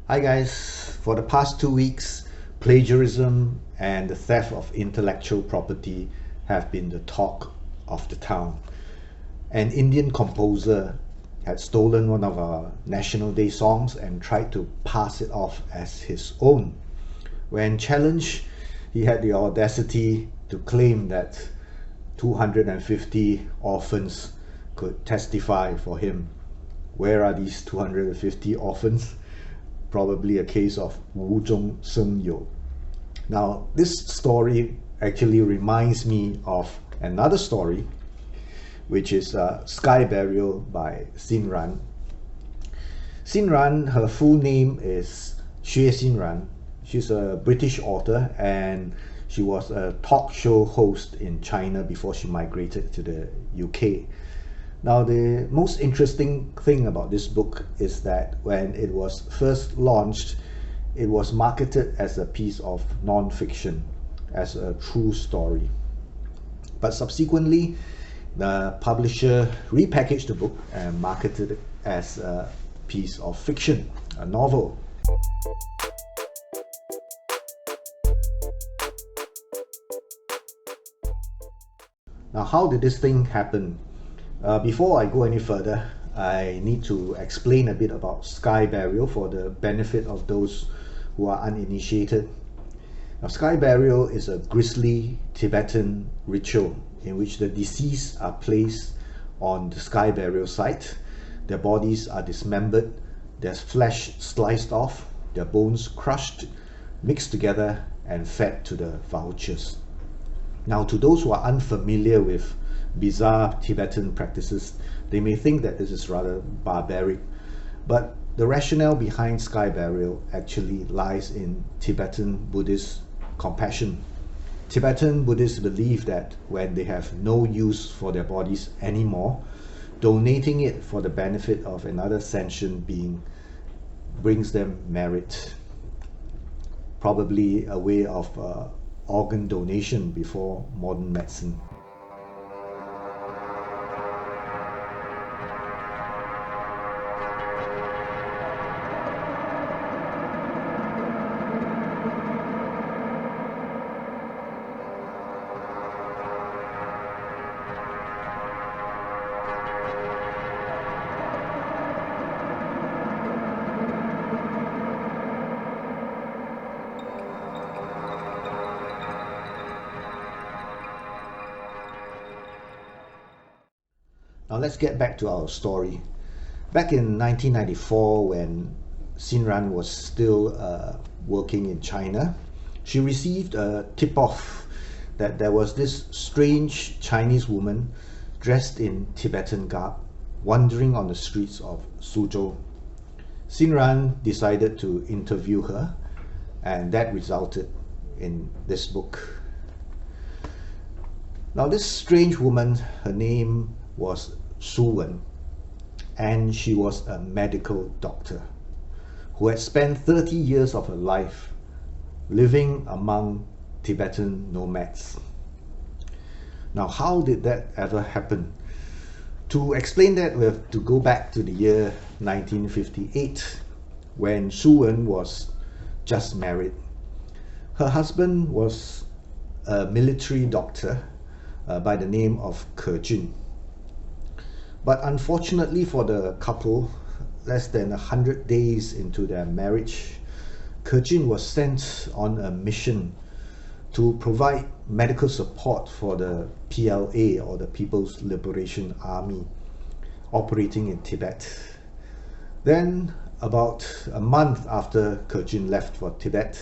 Hi guys, for the past 2 weeks, plagiarism and the theft of intellectual property have been the talk of the town. An Indian composer had stolen one of our National Day songs and tried to pass it off as his own. When challenged, he had the audacity to claim that 250 orphans could testify for him. Where are these 250 orphans? Probably a case of 无中生有. Now, this story actually reminds me of another story, which is Sky Burial by Xinran. Xinran, her full name is Xinran. She's a British author and she was a talk show host in China before she migrated to the UK. Now, the most interesting thing about this book is that when it was first launched, it was marketed as a piece of non-fiction, as a true story. But subsequently, the publisher repackaged the book and marketed it as a piece of fiction, a novel. Now, how did this thing happen? Before I go any further, I need to explain a bit about Sky Burial for the benefit of those who are uninitiated. Now, Sky Burial is a grisly Tibetan ritual in which the deceased are placed on the Sky Burial site. Their bodies are dismembered, their flesh sliced off, their bones crushed, mixed together and fed to the vultures. Now, to those who are unfamiliar with bizarre Tibetan practices, they may think that this is rather barbaric, but the rationale behind Sky Burial actually lies in Tibetan Buddhist compassion. Tibetan Buddhists believe that when they have no use for their bodies anymore, donating it for the benefit of another sentient being brings them merit. Probably a way of organ donation before modern medicine. Now let's get back to our story. Back in 1994, when Xinran was still working in China, she received a tip-off that there was this strange Chinese woman dressed in Tibetan garb wandering on the streets of Suzhou. Xinran decided to interview her, and that resulted in this book. Now, this strange woman, her name was Su Wen, and she was a medical doctor who had spent 30 years of her life living among Tibetan nomads. Now, how did that ever happen? To explain that, we have to go back to the year 1958, when Su Wen was just married. Her husband was a military doctor by the name of Ke Jun. But unfortunately for the couple, less than 100 days into their marriage, Ke Jun was sent on a mission to provide medical support for the PLA, or the People's Liberation Army, operating in Tibet. Then, about a month after Ke Jun left for Tibet,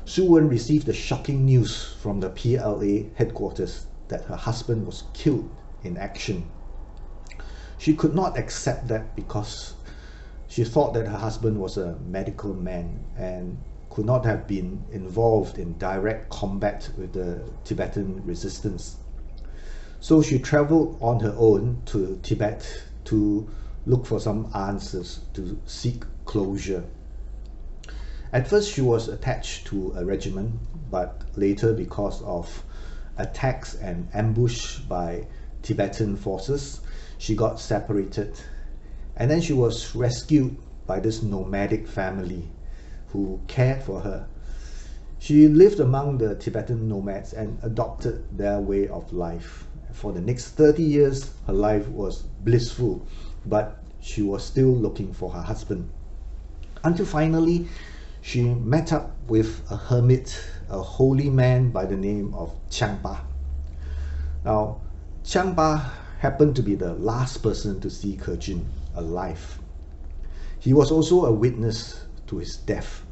Su Wen received the shocking news from the PLA headquarters that her husband was killed in action. She could not accept that because she thought that her husband was a medical man and could not have been involved in direct combat with the Tibetan resistance. So she traveled on her own to Tibet to look for some answers, to seek closure. At first she was attached to a regiment, but later, because of attacks and ambush by Tibetan forces, she got separated And then she was rescued by this nomadic family who cared for her. She lived among the Tibetan nomads and adopted their way of life. For the next 30 years, her life was blissful, but she was still looking for her husband. Until finally, she met up with a hermit, a holy man by the name of Changpa. Now, Changpa happened to be the last person to see Kejun alive. He was also a witness to his death.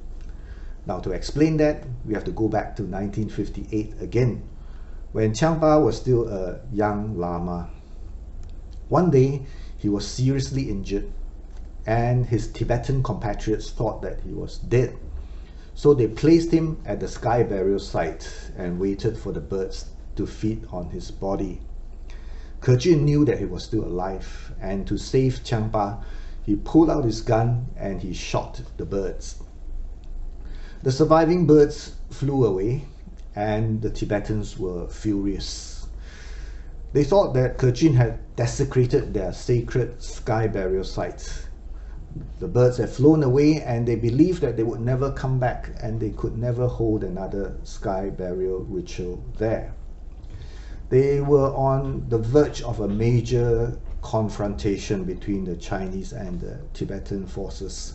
Now, to explain that, we have to go back to 1958 again, when Changpa was still a young Lama. One day, he was seriously injured, and his Tibetan compatriots thought that he was dead. So they placed him at the sky burial site and waited for the birds to feed on his body. Kejun knew that he was still alive, and to save Changpa, he pulled out his gun and he shot the birds. The surviving birds flew away, and the Tibetans were furious. They thought that Kejun had desecrated their sacred sky burial sites. The birds had flown away, and they believed that they would never come back, and they could never hold another sky burial ritual there. They were on the verge of a major confrontation between the Chinese and the Tibetan forces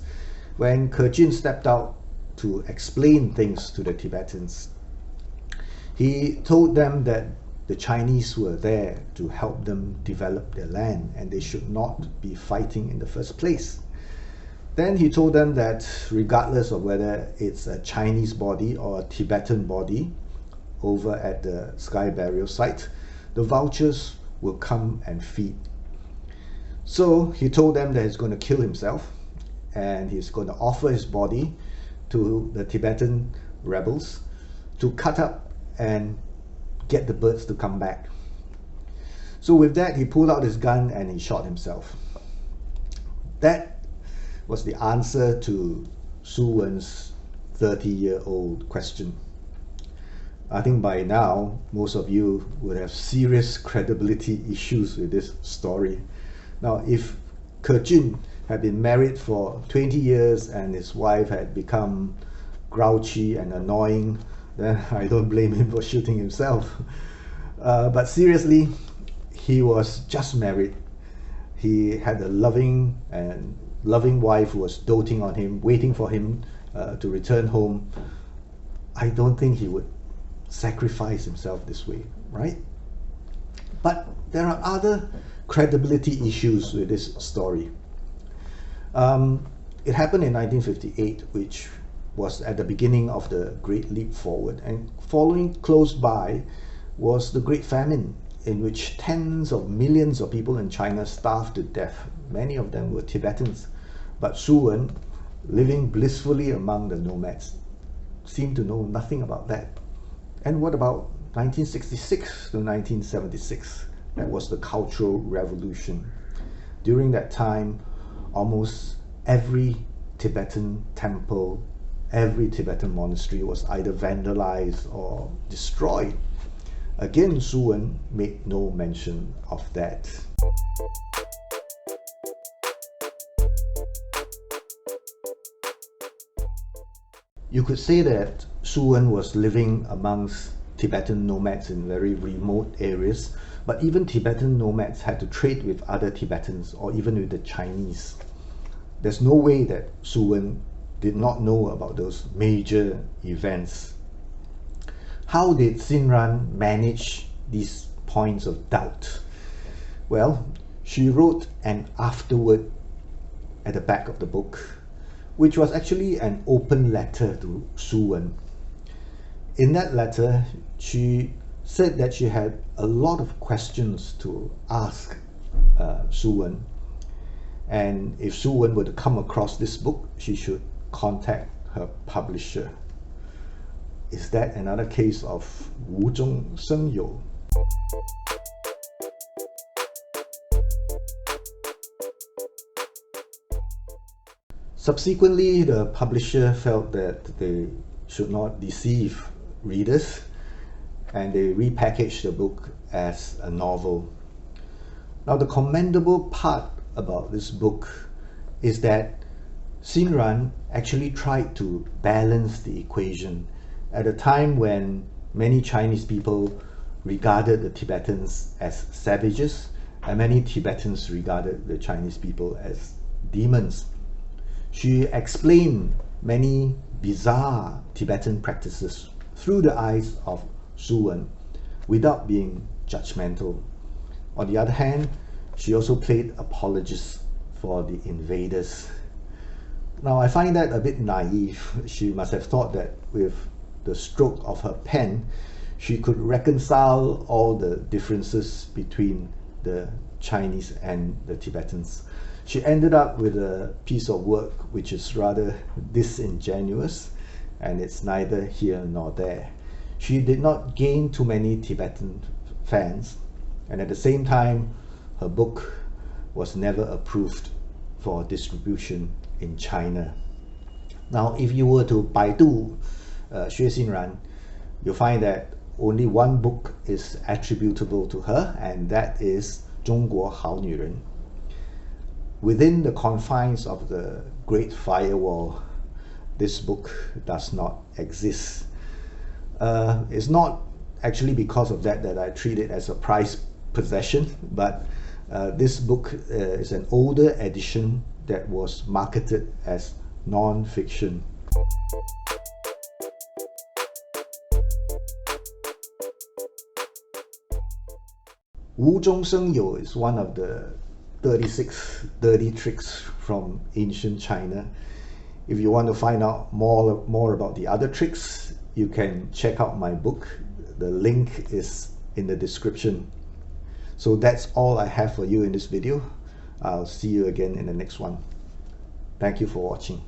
when Kejun stepped out to explain things to the Tibetans. He told them that the Chinese were there to help them develop their land, and they should not be fighting in the first place. Then he told them that regardless of whether it's a Chinese body or a Tibetan body over at the sky burial site, the vultures will come and feed. So he told them that he's going to kill himself, and he's going to offer his body to the Tibetan rebels to cut up and get the birds to come back. So with that, he pulled out his gun and he shot himself. That was the answer to Su Wen's 30-year-old question. I think by now, most of you would have serious credibility issues with this story. Now, if Kejun had been married for 20 years and his wife had become grouchy and annoying, then I don't blame him for shooting himself. But seriously, he was just married. He had a loving wife who was doting on him, waiting for him to return home. I don't think he would sacrifice himself this way, right? But there are other credibility issues with this story. It happened in 1958, which was at the beginning of the Great Leap Forward, and following close by was the Great Famine, in which tens of millions of people in China starved to death. Many of them were Tibetans, but Su Wen, living blissfully among the nomads, seemed to know nothing about that. And what about 1966 to 1976? That was the Cultural Revolution. During that time, almost every Tibetan temple, every Tibetan monastery was either vandalized or destroyed. Again, Su Wen made no mention of that. You could say that Su Wen was living amongst Tibetan nomads in very remote areas, but even Tibetan nomads had to trade with other Tibetans or even with the Chinese. There's no way that Su Wen did not know about those major events. How did Xinran manage these points of doubt? Well, she wrote an afterword at the back of the book, which was actually an open letter to Su Wen. In that letter, she said that she had a lot of questions to ask Su Wen, and if Su Wen were to come across this book, she should contact her publisher. Is that another case of 无中生有? Subsequently, the publisher felt that they should not deceive readers, and they repackaged the book as a novel. Now, the commendable part about this book is that Xinran actually tried to balance the equation at a time when many Chinese people regarded the Tibetans as savages and many Tibetans regarded the Chinese people as demons. She explained many bizarre Tibetan practices through the eyes of Su Wen without being judgmental. On the other hand, she also played apologist for the invaders. Now, I find that a bit naive. She must have thought that with the stroke of her pen, she could reconcile all the differences between the Chinese and the Tibetans. She ended up with a piece of work which is rather disingenuous, and it's neither here nor there. She did not gain too many Tibetan fans, and at the same time, her book was never approved for distribution in China. Now, if you were to Baidu Xue Xinran, you'll find that only one book is attributable to her, and that is 中国好女人. Within the confines of the Great Firewall, this book does not exist. It's not actually because of that I treat it as a prized possession, but this book is an older edition that was marketed as non-fiction. Wu Zhong Sheng You is one of the 36 dirty tricks from ancient China. If you want to find out more about the other tricks, you can check out my book. The link is in the description. So that's all I have for you in this video. I'll see you again in the next one. Thank you for watching.